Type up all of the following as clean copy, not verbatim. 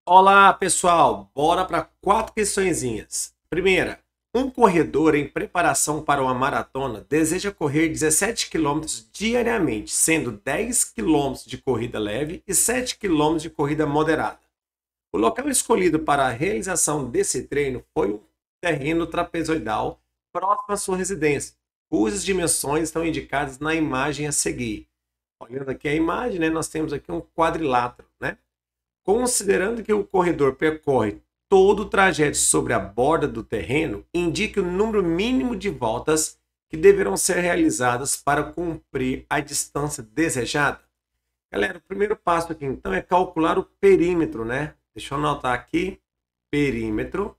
Olá, pessoal! Bora para quatro questõezinhas. Primeira, um corredor em preparação para uma maratona deseja correr 17 quilômetros diariamente, sendo 10 quilômetros de corrida leve e 7 quilômetros de corrida moderada. O local escolhido para a realização desse treino foi um terreno trapezoidal próximo à sua residência, cujas dimensões estão indicadas na imagem a seguir. Olhando aqui a imagem, né, nós temos aqui um quadrilátero, né? Considerando que o corredor percorre todo o trajeto sobre a borda do terreno, indique o número mínimo de voltas que deverão ser realizadas para cumprir a distância desejada. Galera, o primeiro passo aqui então é calcular o perímetro, né? Deixa eu anotar aqui, perímetro,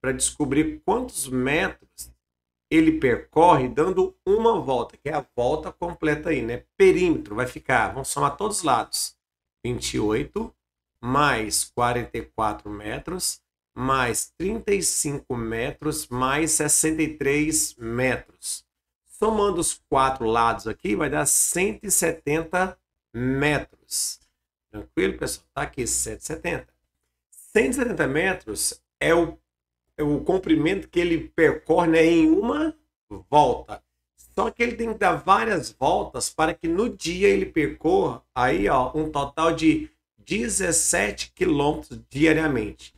para descobrir quantos metros ele percorre dando uma volta, que é a volta completa aí, né? Perímetro vai ficar, vamos somar todos os lados, 28 mais 44 metros, mais 35 metros, mais 63 metros. Somando os quatro lados aqui, vai dar 170 metros. Tranquilo, pessoal? Tá aqui, 170. 170 metros é o comprimento que ele percorre, né, em uma volta. Só que ele tem que dar várias voltas para que no dia ele percorra aí, ó, um total de 17 quilômetros diariamente.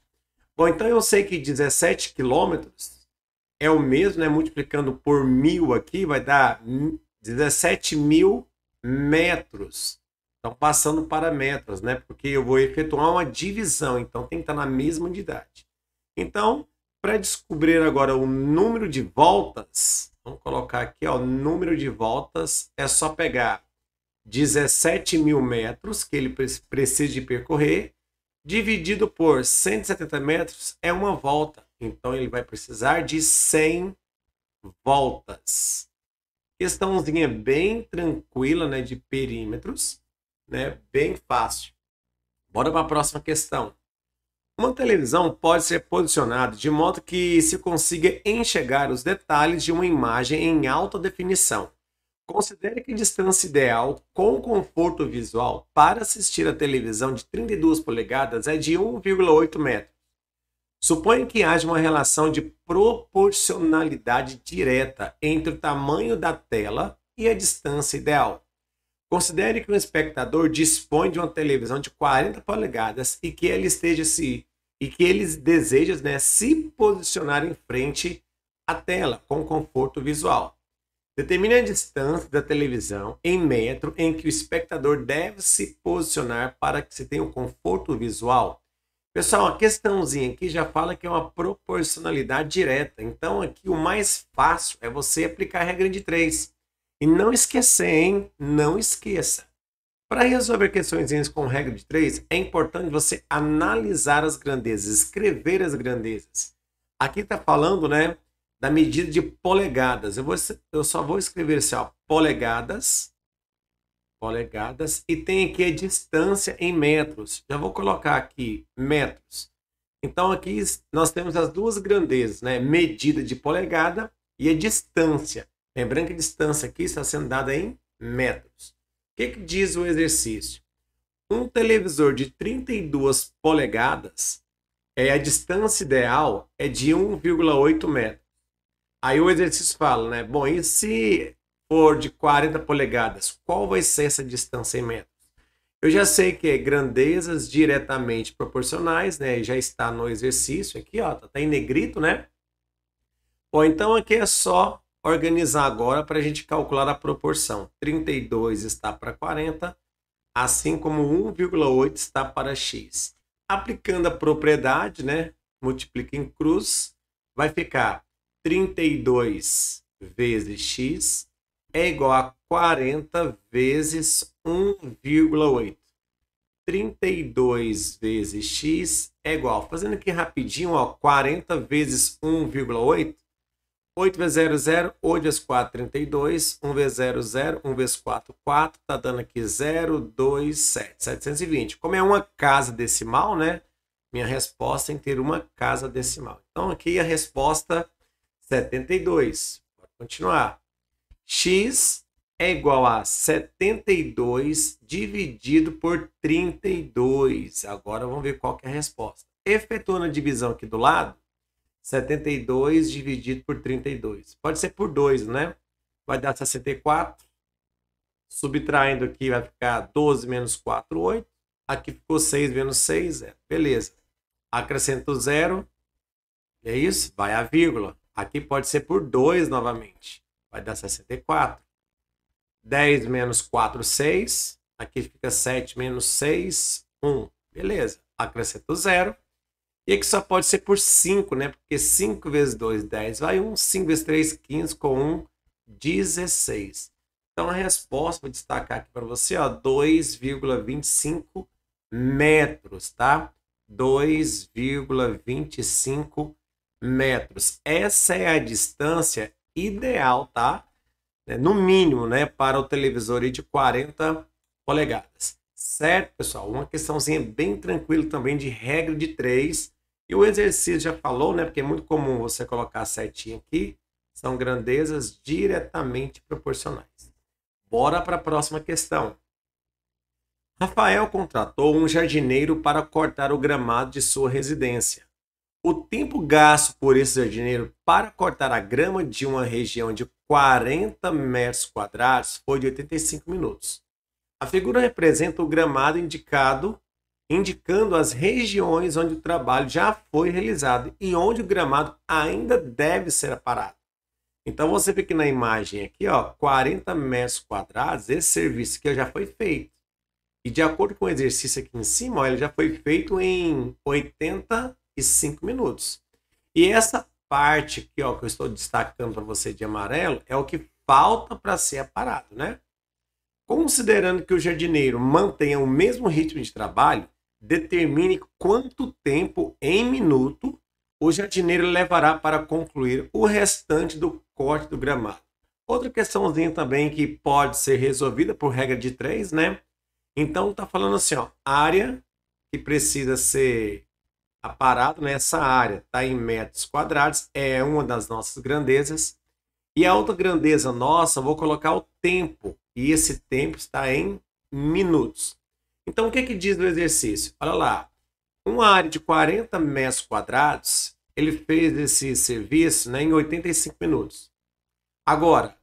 Bom, então eu sei que 17 quilômetros é o mesmo, né? Multiplicando por 1.000 aqui, vai dar 17 mil metros. Então, passando para metros, né? Porque eu vou efetuar uma divisão, então tem que estar na mesma unidade. Então, para descobrir agora o número de voltas, vamos colocar aqui, ó, o número de voltas é só pegar 17 mil metros que ele precisa de percorrer, dividido por 170 metros é uma volta. Então ele vai precisar de 100 voltas. Questãozinha bem tranquila, né, de perímetros, né, bem fácil. Bora para a próxima questão. Uma televisão pode ser posicionada de modo que se consiga enxergar os detalhes de uma imagem em alta definição. Considere que a distância ideal com conforto visual para assistir a televisão de 32 polegadas é de 1,8 metros. Suponha que haja uma relação de proporcionalidade direta entre o tamanho da tela e a distância ideal. Considere que um espectador dispõe de uma televisão de 40 polegadas e que ele deseja, né, se posicionar em frente à tela com conforto visual. Determine a distância da televisão em metro em que o espectador deve se posicionar para que se tenha um conforto visual. Pessoal, a questãozinha aqui já fala que é uma proporcionalidade direta. Então, aqui o mais fácil é você aplicar a regra de 3. E não esquecer, hein? Não esqueça. Para resolver questões com regra de 3, é importante você analisar as grandezas, escrever as grandezas. Aqui está falando, né, da medida de polegadas. Eu só vou escrever assim, ó, polegadas, e tem aqui a distância em metros. Já vou colocar aqui metros. Então aqui nós temos as duas grandezas, né? Medida de polegada e a distância. Lembrando que a distância aqui está sendo dada em metros. O que diz o exercício? Um televisor de 32 polegadas, a distância ideal é de 1,8 metros. Aí o exercício fala, né? Bom, e se for de 40 polegadas, qual vai ser essa distância em metros? Eu já sei que é grandezas diretamente proporcionais, né? Já está no exercício aqui, ó, tá em negrito, né? Bom, então aqui é só organizar agora para a gente calcular a proporção. 32 está para 40, assim como 1,8 está para x. Aplicando a propriedade, né? Multiplica em cruz, vai ficar 32 vezes x é igual a 40 vezes 1,8. 32 vezes x é igual, fazendo aqui rapidinho, ó, 40 vezes 1,8. 8 vezes 0, 0. 8 vezes 4, 32. 1 vezes 0, 0. 1 vezes 4, 4. Tá dando aqui 0, 2, 7. 720. Como é uma casa decimal, né? Minha resposta tem que ter uma casa decimal. Então, aqui a resposta 72. Pode continuar. X é igual a 72 dividido por 32. Agora vamos ver qual que é a resposta. Efetuando a divisão aqui do lado, 72 dividido por 32. Pode ser por 2, né? Vai dar 64. Subtraindo aqui vai ficar 12 menos 4, 8. Aqui ficou 6 menos 6, 0. Beleza. Acrescento 0. É isso? Vai a vírgula. Aqui pode ser por 2 novamente. Vai dar 64. 10 menos 4, 6. Aqui fica 7 menos 6, 1. Beleza. Acrescento 0. E aqui só pode ser por 5, né? Porque 5 vezes 2, 10 vai 1. 5 vezes 3, 15. Com 1, 16. Então a resposta, vou destacar aqui para você, 2,25 metros, tá? 2,25 metros. Essa é a distância ideal, tá? No mínimo, né, para o televisor de 40 polegadas. Certo, pessoal? Uma questãozinha bem tranquila também de regra de 3. E o exercício já falou, né, porque é muito comum você colocar certinho aqui. São grandezas diretamente proporcionais. Bora para a próxima questão. Rafael contratou um jardineiro para cortar o gramado de sua residência. O tempo gasto por esse jardineiro para cortar a grama de uma região de 40 metros quadrados foi de 85 minutos. A figura representa o gramado indicando as regiões onde o trabalho já foi realizado e onde o gramado ainda deve ser aparado. Então você vê que na imagem aqui, 40 metros quadrados, esse serviço aqui já foi feito. E de acordo com o exercício aqui em cima, ele já foi feito em 85 minutos. E essa parte aqui, que eu estou destacando para você de amarelo, é o que falta para ser aparado, né? Considerando que o jardineiro mantenha o mesmo ritmo de trabalho, determine quanto tempo em minuto o jardineiro levará para concluir o restante do corte do gramado. Outra questãozinha também que pode ser resolvida por regra de 3, né? Então tá falando assim, área que precisa ser aparado, né? Essa área está em metros quadrados, é uma das nossas grandezas. E a outra grandeza nossa, vou colocar o tempo, e esse tempo está em minutos. Então o que diz o exercício? Olha lá. Uma área de 40 metros quadrados, ele fez esse serviço, né, em 85 minutos. Agora,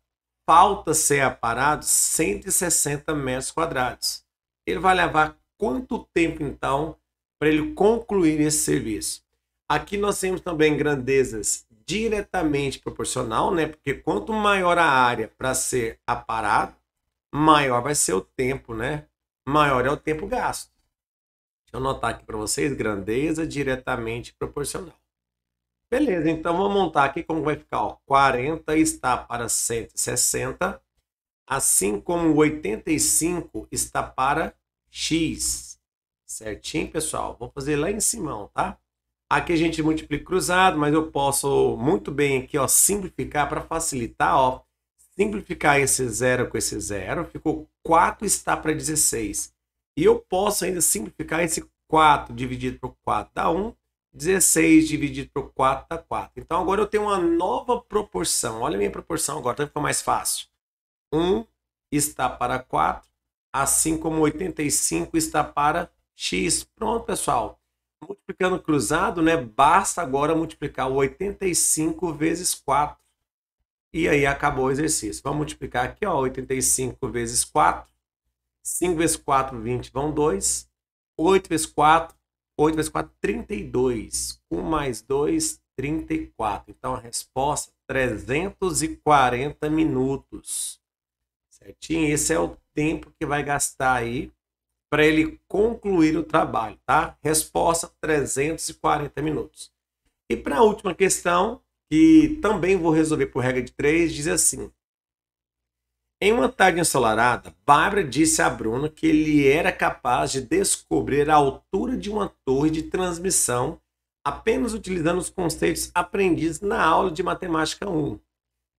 falta ser aparado 160 metros quadrados. Ele vai levar quanto tempo, então, para ele concluir esse serviço? Aqui nós temos também grandezas diretamente proporcional, né? Porque quanto maior a área para ser aparado, maior vai ser o tempo, né? Maior é o tempo gasto. Deixa eu anotar aqui para vocês, grandeza diretamente proporcional. Beleza, então vamos montar aqui como vai ficar. 40 está para 160, assim como 85 está para x. Certinho, pessoal? Vou fazer lá em cima, tá? Aqui a gente multiplica cruzado, mas eu posso muito bem aqui, simplificar para facilitar, simplificar esse 0 com esse 0, ficou 4 está para 16. E eu posso ainda simplificar esse 4 dividido por 4 dá 1, 16 dividido por 4 dá 4. Então agora eu tenho uma nova proporção. Olha a minha proporção agora, então ficou mais fácil. 1 está para 4, assim como 85 está para x. Pronto, pessoal. Multiplicando cruzado, né? Basta agora multiplicar o 85 vezes 4. E aí acabou o exercício. Vamos multiplicar aqui, 85 vezes 4. 5 vezes 4, 20, vão 2. 8 vezes 4, 32. 1 mais 2, 34. Então a resposta, 340 minutos. Certinho? Esse é o tempo que vai gastar aí para ele concluir o trabalho, tá? Resposta, 340 minutos. E para a última questão, que também vou resolver por regra de 3, diz assim. Em uma tarde ensolarada, Bárbara disse a Bruna que ele era capaz de descobrir a altura de uma torre de transmissão apenas utilizando os conceitos aprendidos na aula de matemática 1.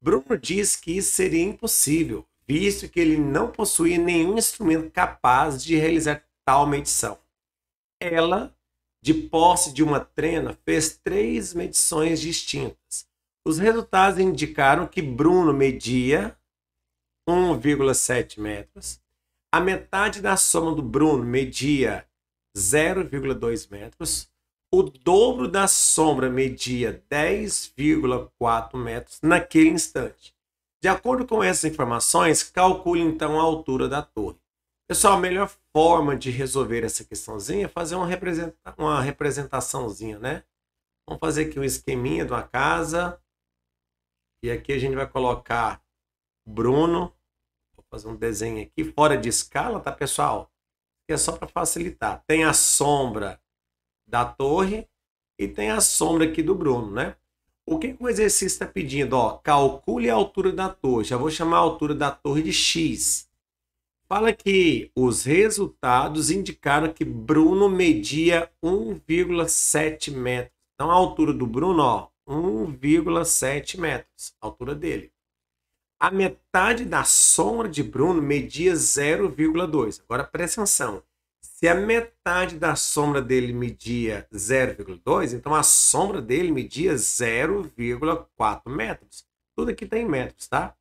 Bruno disse que isso seria impossível, visto que ele não possuía nenhum instrumento capaz de realizar tal medição. Ela, de posse de uma trena, fez 3 medições distintas. Os resultados indicaram que Bruno media 1,7 metros. A metade da soma do Bruno media 0,2 metros. O dobro da sombra media 10,4 metros naquele instante. De acordo com essas informações, calcule então a altura da torre. Pessoal, a melhor forma de resolver essa questãozinha é fazer uma representaçãozinha, né? Vamos fazer aqui um esqueminha de uma casa. E aqui a gente vai colocar o Bruno. Vou fazer um desenho aqui fora de escala, tá, pessoal? Que é só para facilitar. Tem a sombra da torre e tem a sombra aqui do Bruno, né? O que o exercício está pedindo? Ó, calcule a altura da torre. Já vou chamar a altura da torre de X. Fala que os resultados indicaram que Bruno media 1,7 metros. Então, a altura do Bruno, ó, 1,7 metros. A altura dele. A metade da sombra de Bruno media 0,2. Agora, presta atenção. Se a metade da sombra dele media 0,2, então a sombra dele media 0,4 metros. Tudo aqui tem metros, tá?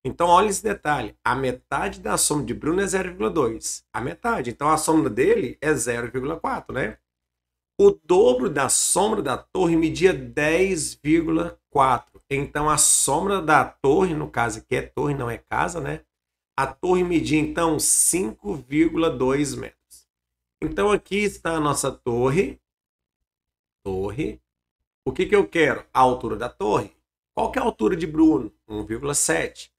Então, olha esse detalhe. A metade da sombra de Bruno é 0,2. A metade. Então, a sombra dele é 0,4, né? O dobro da sombra da torre media 10,4. Então, a sombra da torre, no caso aqui é torre, não é casa, né? A torre media, então, 5,2 metros. Então, aqui está a nossa torre. O que eu quero? A altura da torre. Qual que é a altura de Bruno? 1,7.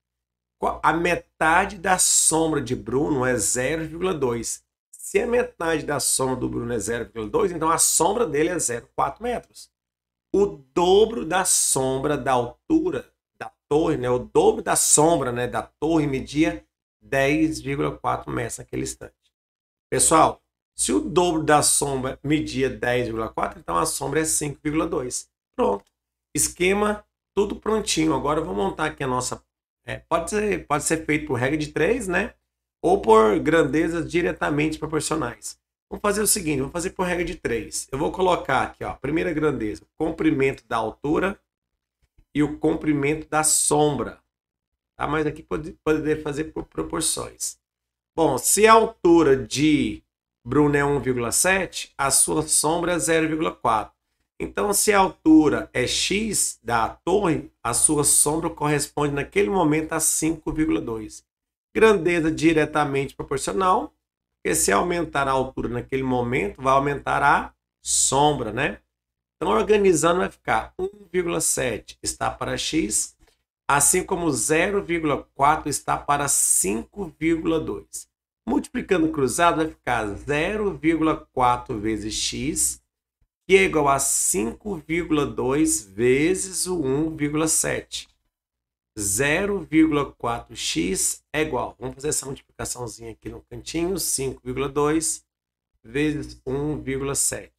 A metade da sombra de Bruno é 0,2. Se a metade da sombra do Bruno é 0,2, então a sombra dele é 0,4 metros. O dobro da sombra da altura da torre, né? O dobro da sombra, né, da torre media 10,4 metros naquele instante. Pessoal, se o dobro da sombra media 10,4, então a sombra é 5,2. Pronto. Esquema tudo prontinho. Agora eu vou montar aqui a nossa... pode ser feito por regra de 3, né? Ou por grandezas diretamente proporcionais. Vamos fazer o seguinte, vamos fazer por regra de 3. Eu vou colocar aqui, ó, primeira grandeza, comprimento da altura e o comprimento da sombra. Tá? Mas aqui poderia fazer por proporções. Bom, se a altura de Bruno é 1,7, a sua sombra é 0,4. Então, se a altura é x da torre, a sua sombra corresponde naquele momento a 5,2. Grandeza diretamente proporcional, porque se aumentar a altura naquele momento, vai aumentar a sombra, né? Então, organizando, vai ficar 1,7 está para x, assim como 0,4 está para 5,2. Multiplicando cruzado, vai ficar 0,4 vezes x, que é igual a 5,2 vezes o 1,7. 0,4x é igual. Vamos fazer essa multiplicaçãozinha aqui no cantinho. 5,2 vezes 1,7.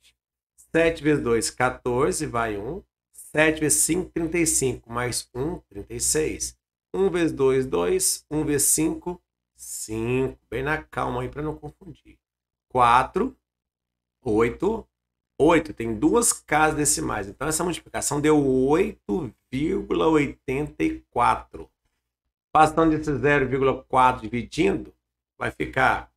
7 vezes 2, 14, vai 1. 7 vezes 5, 35. Mais 1, 36. 1 vezes 2, 2. 1 vezes 5, 5. Bem na calma aí para não confundir. 4, 8. 8 tem duas casas decimais. Então, essa multiplicação deu 8,84. Passando esse 0,4 dividindo, vai ficar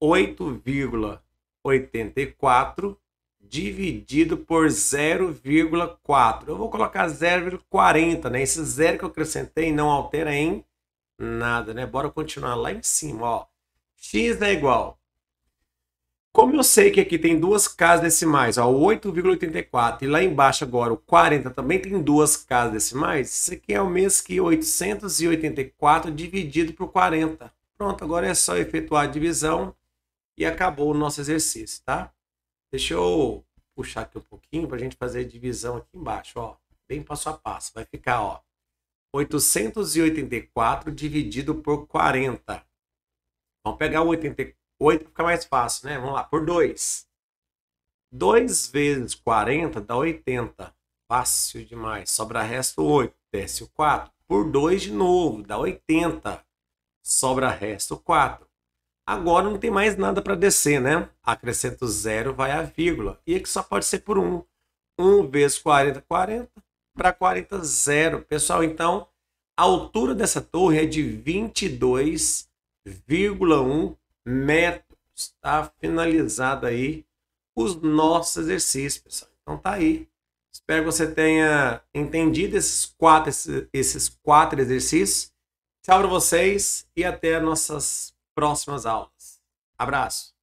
8,84 dividido por 0,4. Eu vou colocar 0,40, né? Esse zero que eu acrescentei não altera em nada, né? Bora continuar lá em cima, ó. X é igual. Como eu sei que aqui tem duas casas decimais, ó, 8,84, e lá embaixo agora o 40 também tem duas casas decimais, isso aqui é o mesmo que 884 dividido por 40. Pronto, agora é só efetuar a divisão e acabou o nosso exercício, tá? Deixa eu puxar aqui um pouquinho para a gente fazer a divisão aqui embaixo, ó, bem passo a passo. Vai ficar, ó, 884 dividido por 40. Vamos pegar o 84. 8 fica mais fácil, né? Vamos lá, por 2. 2 vezes 40 dá 80. Fácil demais. Sobra resto 8. Desce o 4. Por 2 de novo, dá 80. Sobra resto 4. Agora não tem mais nada para descer, né? Acrescento 0, vai a vírgula. E aqui só pode ser por 1. 1 vezes 40, 40. Para 40, 0. Pessoal, então, A altura dessa torre é de 22,1 metros. Tá finalizado aí os nossos exercícios, pessoal. Então tá aí. Espero que você tenha entendido esses quatro exercícios. Tchau para vocês e até nossas próximas aulas. Abraço.